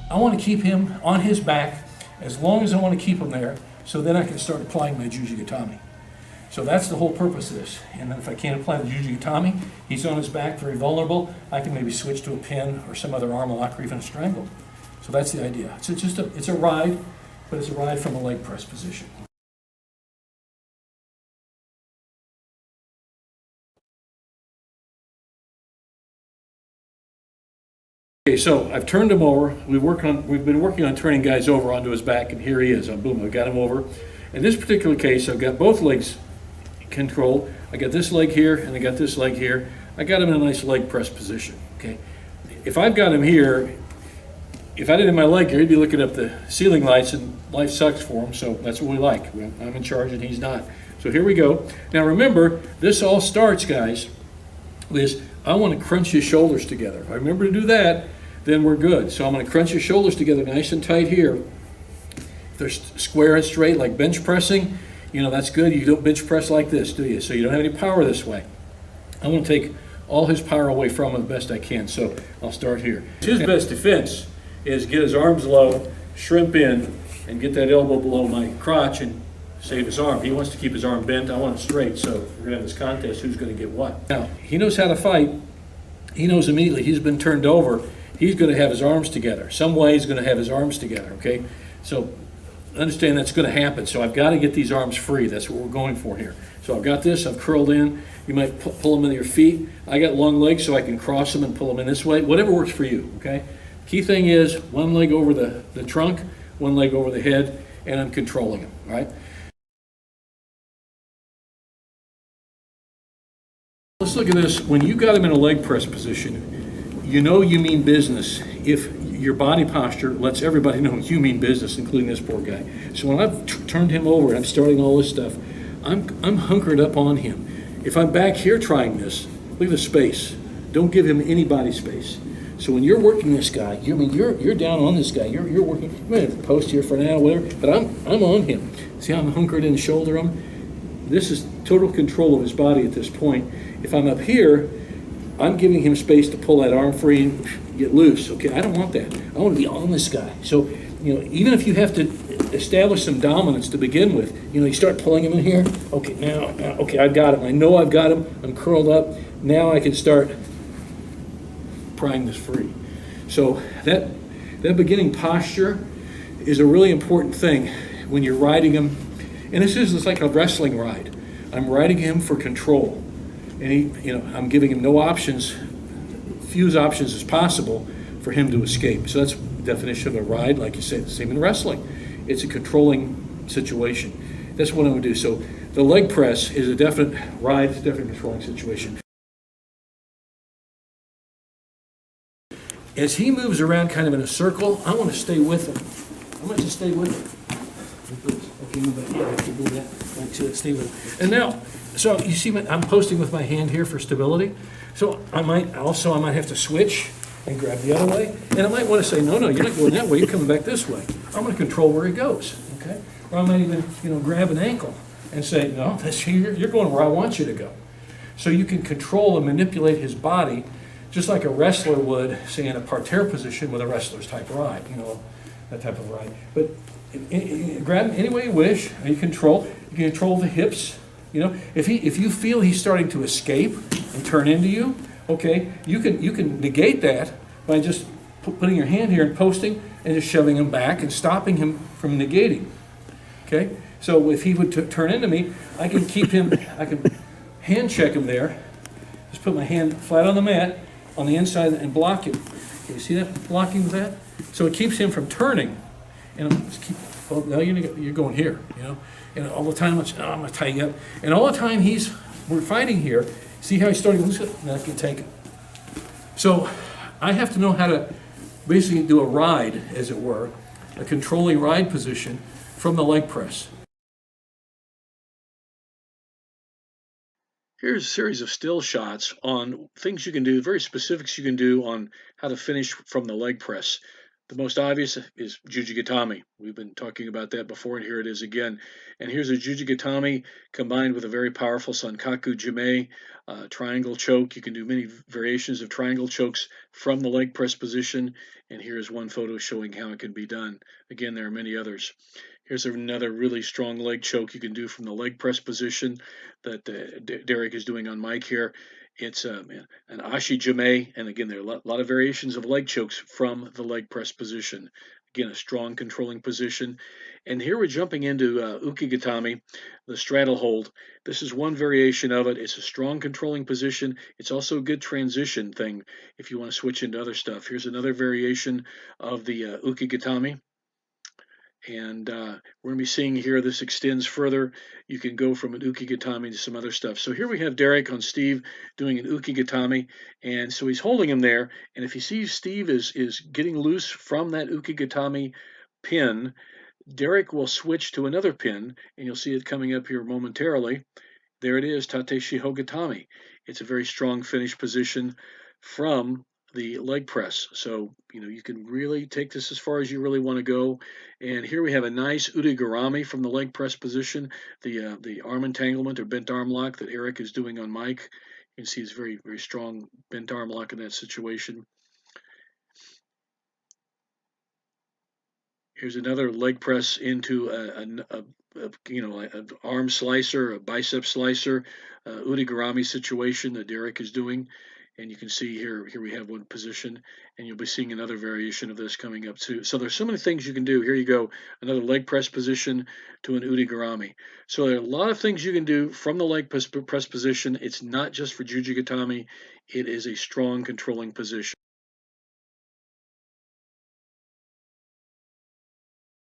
I want to keep him on his back as long as I want to keep him there, so then I can start applying my jiu-jitsu. So that's the whole purpose of this. And then if I can't apply the jiu-jitsu, he's on his back, very vulnerable, I can maybe switch to a pin or some other arm lock or even a strangle. So that's the idea. It's a ride, but it's a ride from a leg press position. Okay, so I've turned him over. We've been working on turning guys over onto his back, and here he is. Boom, I've got him over. In this particular case, I've got both legs controlled. I got this leg here, and I got this leg here. I got him in a nice leg press position, okay? If I've got him here, if I didn't have my leg here, he'd be looking up the ceiling lights, and life sucks for him, so that's what we like. I'm in charge, and he's not. So here we go. Now remember, this all starts, guys, with I want to crunch his shoulders together. If I remember to do that, then we're good. So I'm going to crunch your shoulders together nice and tight here. If they're square and straight like bench pressing, you know, that's good. You don't bench press like this, do you? So you don't have any power this way. I want to take all his power away from him the best I can. So I'll start here. His best defense is get his arms low, shrimp in, and get that elbow below my crotch and save his arm. He wants to keep his arm bent. I want it straight. So we're going to have this contest, who's going to get what. Now, he knows how to fight. He knows immediately he's been turned over. He's going to have his arms together. Some way he's going to have his arms together, okay? So understand that's going to happen. So I've got to get these arms free. That's what we're going for here. So I've got this. I've curled in. You might pull them into your feet. I got long legs, so I can cross them and pull them in this way. Whatever works for you, okay? Key thing is one leg over the trunk, one leg over the head, and I'm controlling them, all right? Let's look at this. When you got him in a leg press position, you know you mean business if your body posture lets everybody know you mean business, including this poor guy. So when I've turned him over and I'm starting all this stuff, I'm hunkered up on him. If I'm back here trying this, look at the space. Don't give him any body space. So when you're working this guy, you're down on this guy. You're working. You might have to post here for now, whatever. But I'm on him. See how I'm hunkered in, shoulder him. This is total control of his body at this point. If I'm up here, I'm giving him space to pull that arm free and get loose. Okay, I don't want that. I want to be on this guy. So, you know, even if you have to establish some dominance to begin with, you know, you start pulling him in here. Okay, now okay, I've got him. I know I've got him. I'm curled up. Now I can start prying this free. So that beginning posture is a really important thing when you're riding him. And it's like a wrestling ride. I'm riding him for control. And I'm giving him no options, few options as possible for him to escape. So that's the definition of a ride, like you say, the same in wrestling. It's a controlling situation. That's what I'm going to do. So the leg press is a definite ride, it's a definite controlling situation. As he moves around kind of in a circle, I want to stay with him. I want to stay with him. Okay, move back. Yeah, I can move that. Like, so stay with him. And now, so you see, I'm posting with my hand here for stability. So I might have to switch and grab the other way. And I might want to say, no, you're not going that way. You're coming back this way. I'm going to control where he goes. Okay. Or I might even, grab an ankle and say, no, you're going where I want you to go. So you can control and manipulate his body just like a wrestler would, say, in a parterre position with a wrestler's type ride, that type of ride. But grab him any way you wish. You can control the hips. If you feel he's starting to escape and turn into you, okay, you can negate that by just putting your hand here and posting and just shoving him back and stopping him from negating. Okay, so if he would turn into me, I can keep him. I can hand check him there. Just put my hand flat on the mat on the inside and block him. Okay, you see that blocking with that? So it keeps him from turning. And now you're going here, And all the time, I'm going to tie you up. And all the time we're fighting here, see how he's starting to lose it? Now I can take it. So I have to know how to basically do a ride, as it were, a controlling ride position from the leg press. Here's a series of still shots on things you can do, very specifics you can do on how to finish from the leg press. The most obvious is Jujigatami. We've been talking about that before, and here it is again. And here's a Jujigatami combined with a very powerful Sankaku Jime triangle choke. You can do many variations of triangle chokes from the leg press position. And here's one photo showing how it can be done. Again, there are many others. Here's another really strong leg choke you can do from the leg press position that Derek is doing on mic here. It's an ashi jime, and again, there are a lot of variations of leg chokes from the leg press position. Again, a strong controlling position. And here we're jumping into ukigatami, the straddle hold. This is one variation of it. It's a strong controlling position. It's also a good transition thing if you want to switch into other stuff. Here's another variation of the ukigatami. And we're going to be seeing here this extends further. You can go from an ukigatami to some other stuff. So here we have Derek on Steve doing an ukigatami. And so he's holding him there. And if you see Steve is getting loose from that ukigatami pin, Derek will switch to another pin. And you'll see it coming up here momentarily. There it is, Tate Shihogatami. It's a very strong finish position from the leg press. So, you can really take this as far as you really want to go. And here we have a nice udigarami from the leg press position, the arm entanglement or bent arm lock that Eric is doing on mic. You can see it's very, very strong bent arm lock in that situation. Here's another leg press into an arm slicer, a bicep slicer, udigarami situation that Derek is doing. And you can see here we have one position, and you'll be seeing another variation of this coming up too. So there's so many things you can do. Here you go, another leg press position to an udigarami. So there are a lot of things you can do from the leg press position. It's not just for Jujigatami. It is a strong controlling position.